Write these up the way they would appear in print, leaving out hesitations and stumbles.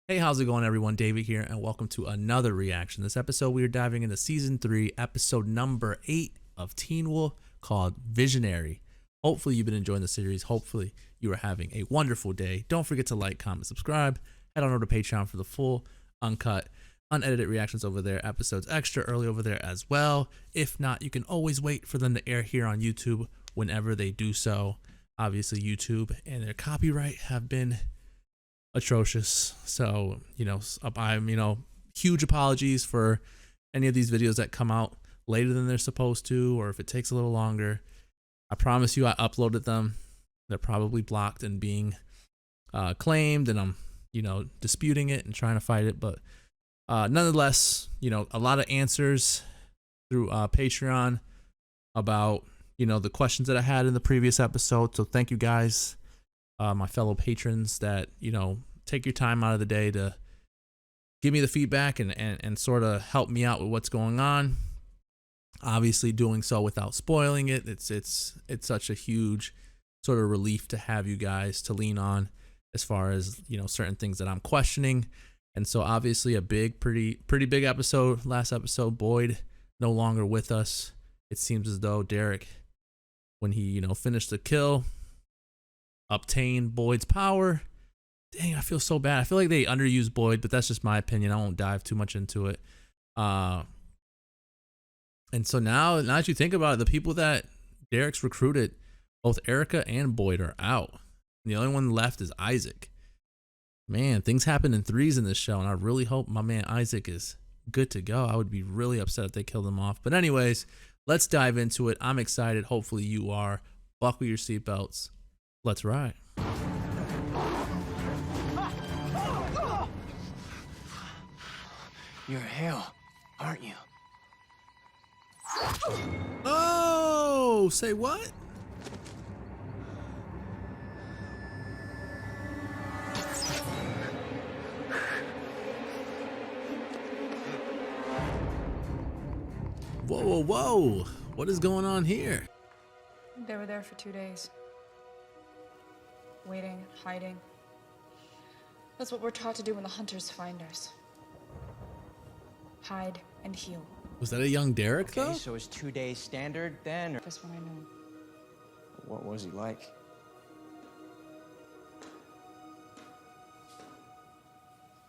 Hey, how's it going, everyone? David here, and welcome to another reaction. This episode, we are diving into season 3, episode number 8 of Teen Wolf, called Visionary. Hopefully, you've been enjoying the series. Hopefully, you are having a wonderful day. Don't forget to like, comment, subscribe. Head on over to Patreon for the full, uncut, unedited reactions over there. Episodes extra early over there as well. If not, you can always wait for them to air here on YouTube whenever they do so. Obviously, YouTube and their copyright have been atrocious, so I'm huge apologies for any of these videos that come out later than they're supposed to, or if it takes a little longer. I promise you I uploaded them. They're probably blocked and being claimed, and I'm disputing it and trying to fight it, but nonetheless, a lot of answers through Patreon about the questions that I had in the previous episode. So thank you guys, my fellow patrons that take your time out of the day to give me the feedback and sort of help me out with what's going on. Obviously, doing so without spoiling it. It's such a huge sort of relief to have you guys to lean on as far as certain things that I'm questioning. And so obviously a pretty big episode. Last episode, Boyd no longer with us. It seems as though Derek, when he finished the kill, obtained Boyd's power. Dang, I feel so bad. I feel like they underused Boyd, but that's just my opinion. I won't dive too much into it. And so now that you think about it, the people that Derek's recruited, both Erica and Boyd, are out. And the only one left is Isaac. Man, things happen in threes in this show, and I really hope my man Isaac is good to go. I would be really upset if they killed him off. But anyways, let's dive into it. I'm excited. Hopefully you are. Buckle your seatbelts. Let's ride. You're hell, aren't you? Oh, say what? Whoa, whoa, whoa. What is going on here? They were there for 2 days. Waiting, hiding. That's what we're taught to do when the hunters find us. Hide and heal. Was that a young Derek, Okay, though? so is 2 days standard then? Or That's when I knew him. what was he like?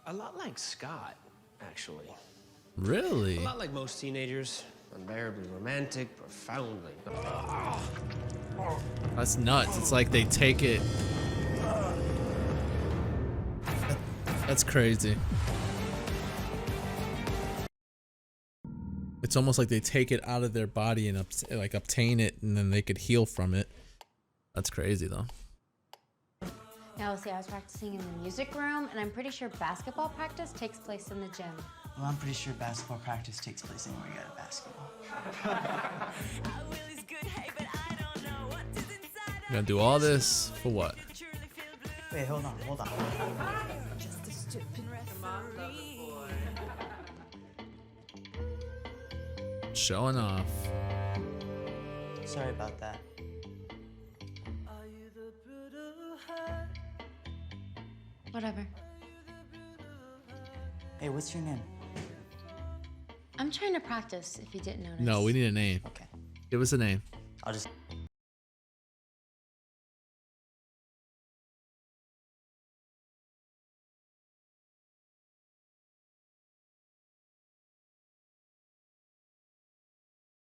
A lot like Scott, actually. Really? A lot like most teenagers. Unbearably romantic, profoundly. That's nuts. It's like they take it. That's crazy. It's almost like they take it out of their body and obtain it, and then they could heal from it. That's crazy, though. Now, see, I was practicing in the music room, and I'm pretty sure basketball practice takes place in the gym. Well, I'm pretty sure basketball practice takes place anywhere you got a basketball. You're gonna do all this for what? Wait, hold on. Showing off. Sorry about that. Whatever. Hey, what's your name? I'm trying to practice, if you didn't notice. No, we need a name. Okay. Give us a name. I'll just...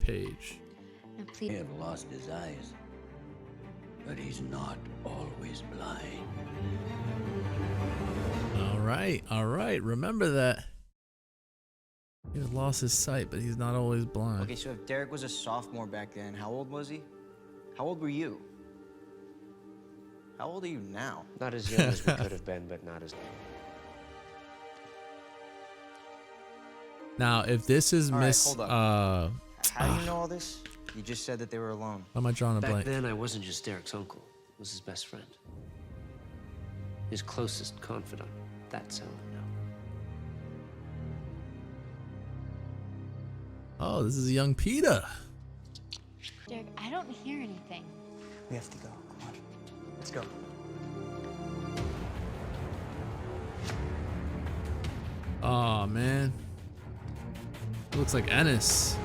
Page. Now, He please. have lost his eyes, but he's not always blind. All right. Remember that. He has lost his sight, but he's not always blind. Okay, so if Derek was a sophomore back then, how old was he? How old were you? How old are you now? Not as young as we could have been, but not as Now, if this is All right, Miss, hold why How do you know all this? You just said that they were alone. am I drawing a Back blank? then, I wasn't just Derek's uncle. I was his best friend. His closest confidant. That's how I know. Oh, this is a young Peter. Derek, I don't hear anything. We have to go. Come on. Let's go. Oh man. It looks like Ennis.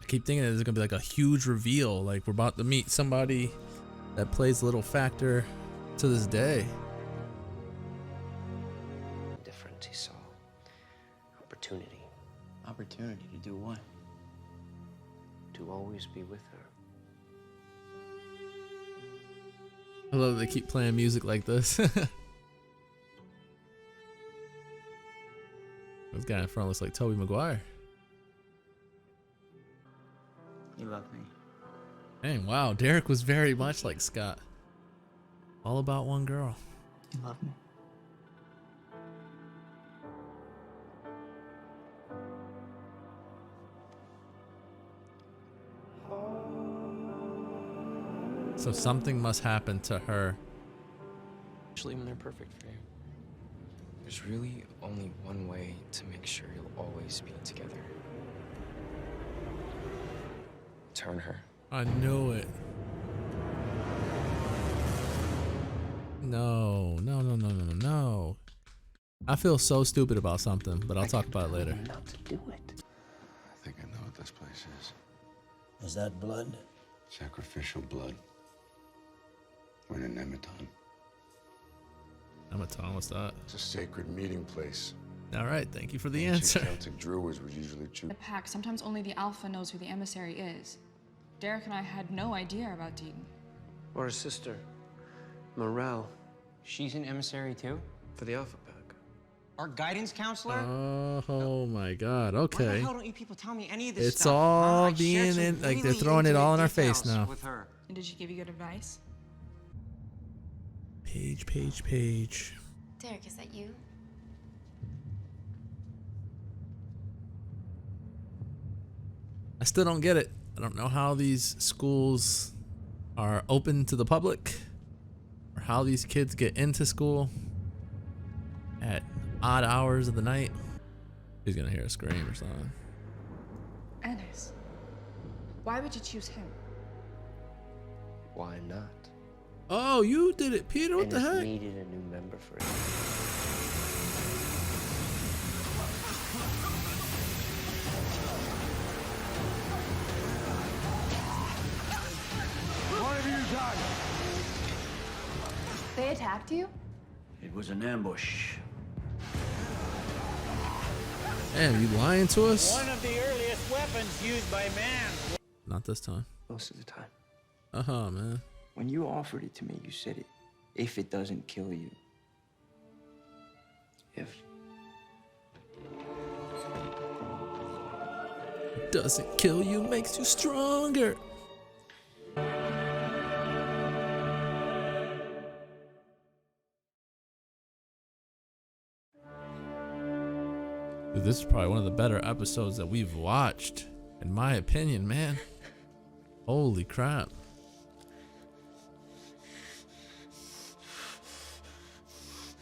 I keep thinking there's gonna be like a huge reveal, like we're about to meet somebody that plays a little factor to this day. Different, he saw. Opportunity Opportunity to do what? to always be with her. I love that they keep playing music like this. This guy in front looks like Tobey Maguire. You love me. Dang, wow, Derek was very much like Scott. All about one girl. You love me. So something must happen to her. Especially when they're perfect for you. There's really only one way to make sure you'll always be together. Turn her. I knew it. No. No. I feel so stupid about something, but I'll talk about it later. Not to do it. I think I know what this place is. Is that blood? Sacrificial blood. We're in an Nematon. Nematon, what's that? It's a sacred meeting place. All right, thank you for the Ancient answer. Celtic druids would usually choose. The pack, sometimes only the Alpha knows who the emissary is. Derek and I had no idea about Deaton. Or his sister, Morel. She's an emissary too? For the Alpha Pack. Our guidance counselor? Oh my god, Why the okay. hell don't you people tell me any of this It's stuff? all I shared being some in, like they're really throwing it all in intimate our face details now. with her. And did she give you good advice? Page. Derek, is that you? I still don't get it. I don't know how these schools are open to the public or how these kids get into school at odd hours of the night. He's gonna hear a scream or something. Ennis. Why would you choose him? Why not? Oh, you did it, Peter. What the Ennis heck? needed a new member for it. What have you done? They attacked you? It was an ambush. Damn, you lying to us? One of the earliest weapons used by man. Not this time. Most of the time. Uh-huh, man. When you offered it to me, you said it. If it doesn't kill you. If Doesn't kill you, makes you stronger. Dude, this is probably one of the better episodes that we've watched, in my opinion, man. Holy crap.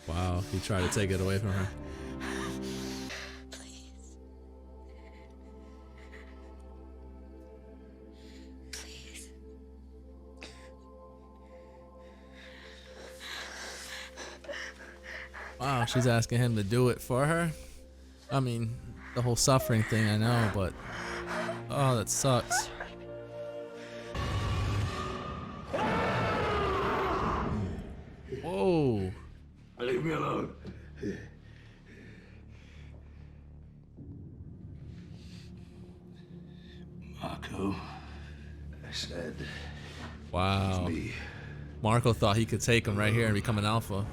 Wow, he tried to take it away from her. Wow, she's asking him to do it for her. I mean, the whole suffering thing, I know, but oh, that sucks. Whoa. Leave me alone. Marco. I said, Wow. me. Marco thought he could take him right here and become an alpha.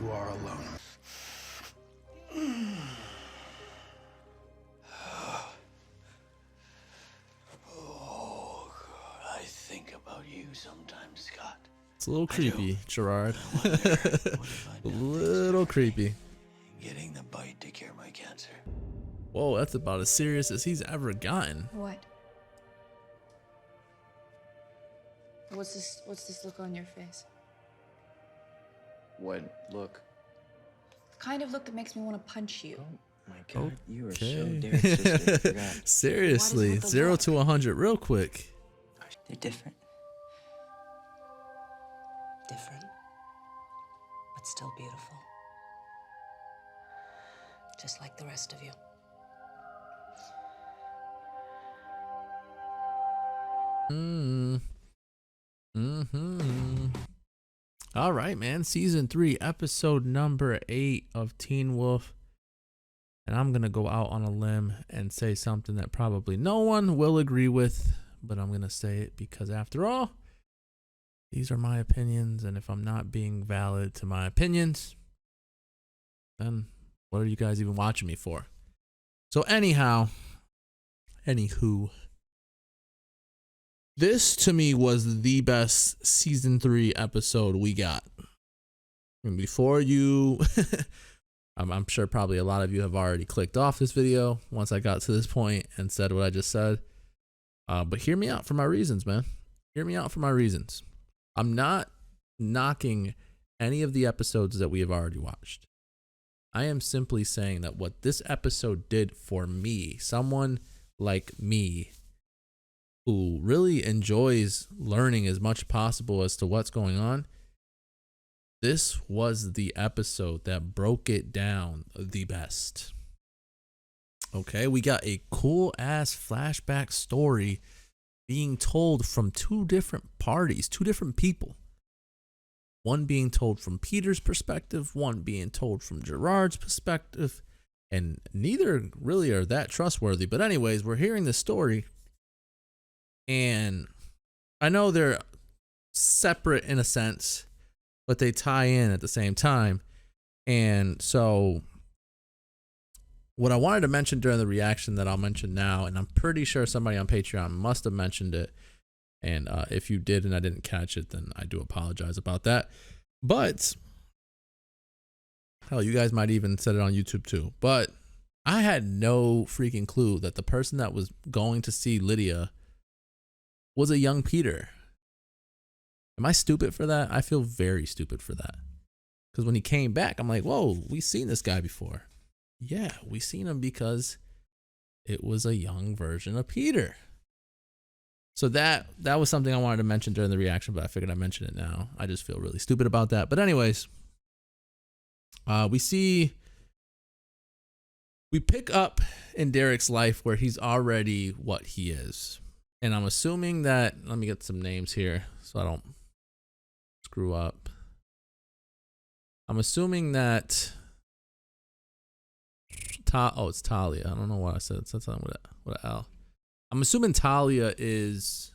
You are alone. Oh, God, I think about you sometimes, Scott. It's a little creepy, Gerard. What if I A little creepy. getting the bite to cure my cancer? Whoa, that's about as serious as he's ever gotten. What? What's this look on your face? What look? The kind of look that makes me want to punch you. My God, you are so Okay. Derek's sister. I forgot. Seriously, What is with the 0 look? to 100 real quick. They're different. Different, but still beautiful. Just like the rest of you. All right, man. Season 3, episode number 8 of Teen Wolf. And I'm going to go out on a limb and say something that probably no one will agree with, but I'm going to say it because after all, these are my opinions. And if I'm not being valid to my opinions, then what are you guys even watching me for? So anywho, this to me was the best season 3 episode we got. And before you, I'm sure probably a lot of you have already clicked off this video once I got to this point and said what I just said. But hear me out for my reasons, man. Hear me out for my reasons. I'm not knocking any of the episodes that we have already watched. I am simply saying that what this episode did for me, someone like me, who really enjoys learning as much possible as to what's going on, this was the episode that broke it down the best. Okay, we got a cool ass flashback story being told from two different parties, two different people. One being told from Peter's perspective, one being told from Gerard's perspective, and neither really are that trustworthy. But anyways, we're hearing this story, and I know they're separate in a sense, but they tie in at the same time. And so what I wanted to mention during the reaction that I'll mention now, and I'm pretty sure somebody on Patreon must have mentioned it, and if you did and I didn't catch it, then I do apologize about that. But hell, you guys might even said it on YouTube too. But I had no freaking clue that the person that was going to see Lydia was a young Peter. Am I stupid for that? I feel very stupid for that. Because when he came back, I'm like, whoa, we've seen this guy before. Yeah, we seen him because it was a young version of Peter. So that was something I wanted to mention during the reaction, but I figured I'd mention it now. I just feel really stupid about that. But anyways, we pick up in Derek's life where he's already what he is. And I'm assuming that, let me get some names here so I don't screw up. I'm assuming that it's Talia. I don't know why I said something with an L. I'm assuming Talia is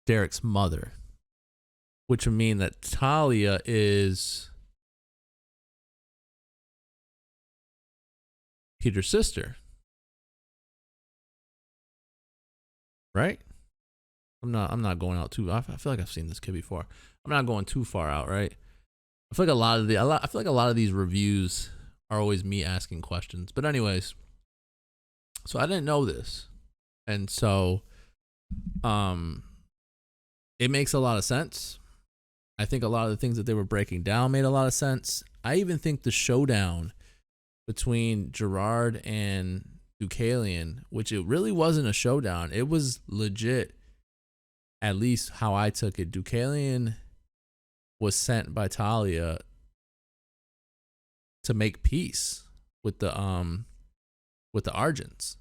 Derek's mother, which would mean that Talia is Peter's sister, right? I'm not going out too. I feel like I've seen this kid before. I'm not going too far out, right? I feel like a lot of these reviews are always me asking questions. But anyways, so I didn't know this, and so it makes a lot of sense. I think a lot of the things that they were breaking down made a lot of sense. I even think the showdown between Gerard and Deucalion, which it really wasn't a showdown, it was legit, at least how I took it. Deucalion was sent by Talia to make peace with the Argents,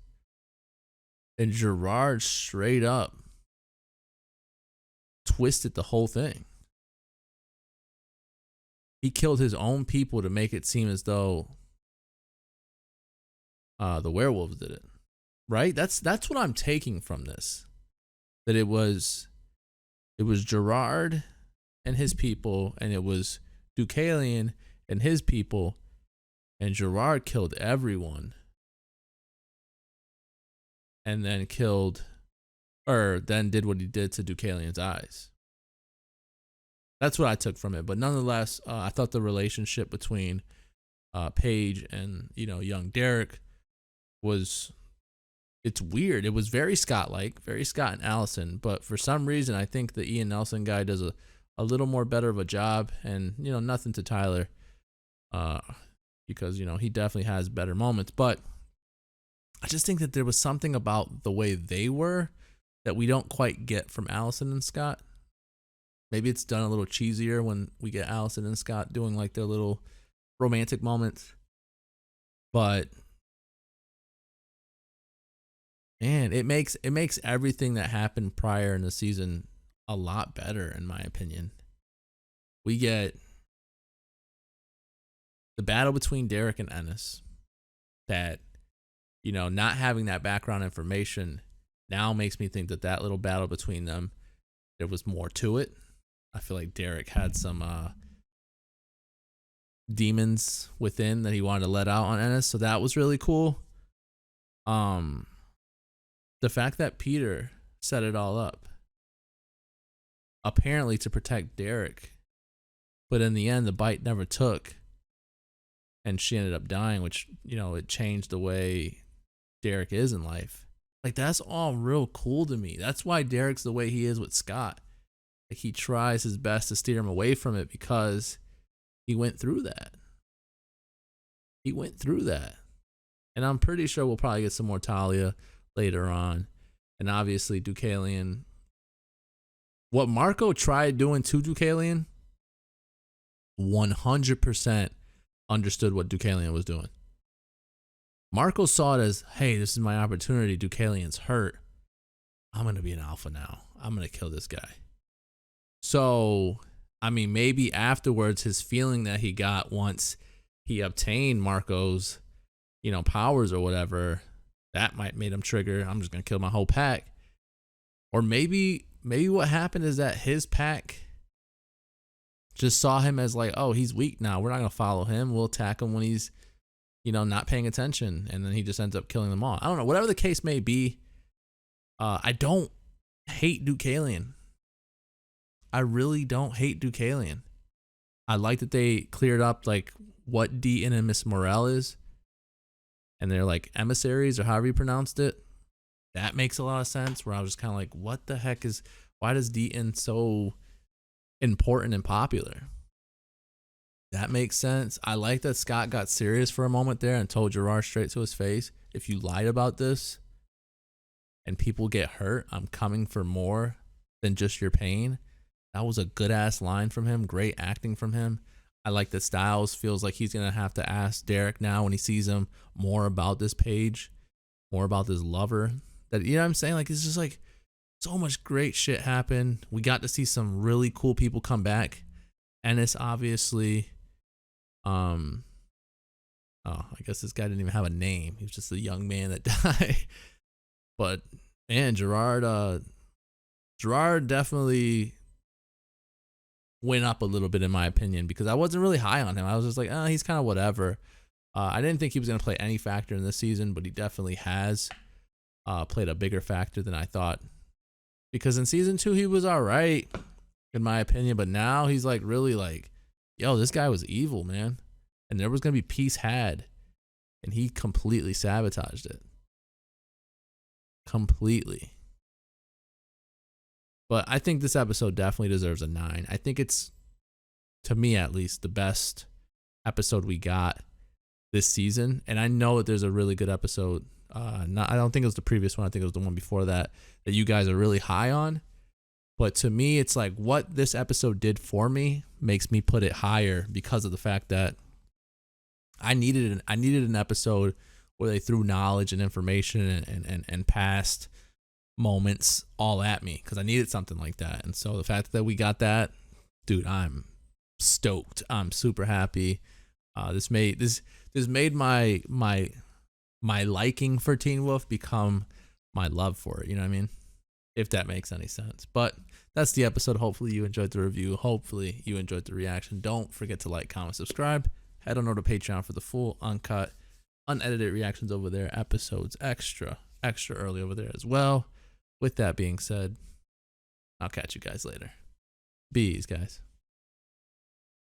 and Gerard straight up twisted the whole thing. He killed his own people to make it seem as though the werewolves did it, right? That's what I'm taking from this. That it was Gerard and his people, and it was Deucalion and his people, and Gerard killed everyone, and then then did what he did to Deucalion's eyes. That's what I took from it. But nonetheless, I thought the relationship between Paige and young Derek it's weird. It was very Scott-like, very Scott and Allison. But for some reason, I think the Ian Nelson guy does a a little more better of a job. And, nothing to Tyler, because, he definitely has better moments. But I just think that there was something about the way they were that we don't quite get from Allison and Scott. Maybe it's done a little cheesier when we get Allison and Scott doing like their little romantic moments. But man, it makes everything that happened prior in the season a lot better, in my opinion. We get the battle between Derek and Ennis that, not having that background information now makes me think that little battle between them, there was more to it. I feel like Derek had some demons within that he wanted to let out on Ennis, so that was really cool. The fact that Peter set it all up, apparently to protect Derek, but in the end the bite never took, and she ended up dying, which, it changed the way Derek is in life. Like, that's all real cool to me. That's why Derek's the way he is with Scott. Like, he tries his best to steer him away from it because he went through that. And I'm pretty sure we'll probably get some more Talia later on. And obviously Deucalion. What Marco tried doing to Deucalion, 100% understood what Deucalion was doing. Marco saw it as, hey, this is my opportunity. Deucalion's hurt. I'm going to be an alpha now. I'm going to kill this guy. So, I mean, maybe afterwards his feeling that he got once he obtained Marco's, powers or whatever, that might made him trigger, I'm just going to kill my whole pack. Or maybe what happened is that his pack just saw him as like, oh, he's weak now. We're not going to follow him. We'll attack him when he's, not paying attention. And then he just ends up killing them all. I don't know. Whatever the case may be, I don't hate Deucalion. I really don't hate Deucalion. I like that they cleared up like what Deaton and Miss Morel is. And they're like emissaries or however you pronounced it. That makes a lot of sense, where I was just kind of like, what the heck why does Deaton so important and popular? That makes sense. I like that Scott got serious for a moment there and told Gerard straight to his face, if you lied about this and people get hurt, I'm coming for more than just your pain. That was a good ass line from him. Great acting from him. I like that Styles feels like he's going to have to ask Derek now when he sees him more about this page, more about this lover. That, you know what I'm saying? Like, it's just like so much great shit happened. We got to see some really cool people come back. Ennis, obviously. I guess this guy didn't even have a name. He was just a young man that died. But man, Gerard definitely went up a little bit in my opinion, because I wasn't really high on him. I was just like, he's kind of whatever. I didn't think he was going to play any factor in this season, but he definitely has played a bigger factor than I thought. Because in season 2, he was all right, in my opinion. But now he's like really like, yo, this guy was evil, man. And there was going to be peace had. And he completely sabotaged it. Completely. But I think this episode definitely deserves a 9. I think it's, to me at least, the best episode we got this season. And I know that there's a really good episode. I don't think it was the previous one. I think it was the one before that you guys are really high on. But to me, it's like what this episode did for me makes me put it higher, because of the fact that I needed an episode where they threw knowledge and information and past moments all at me, because I needed something like that. And so the fact that we got that, dude, I'm stoked. I'm super happy. This made my liking for Teen Wolf become my love for it. You know what I mean? If that makes any sense. But that's the episode. Hopefully you enjoyed the review. Hopefully you enjoyed the reaction. Don't forget to like, comment, subscribe. Head on over to Patreon for the full, uncut, unedited reactions over there. Episodes extra early over there as well. With that being said, I'll catch you guys later. Bees, guys.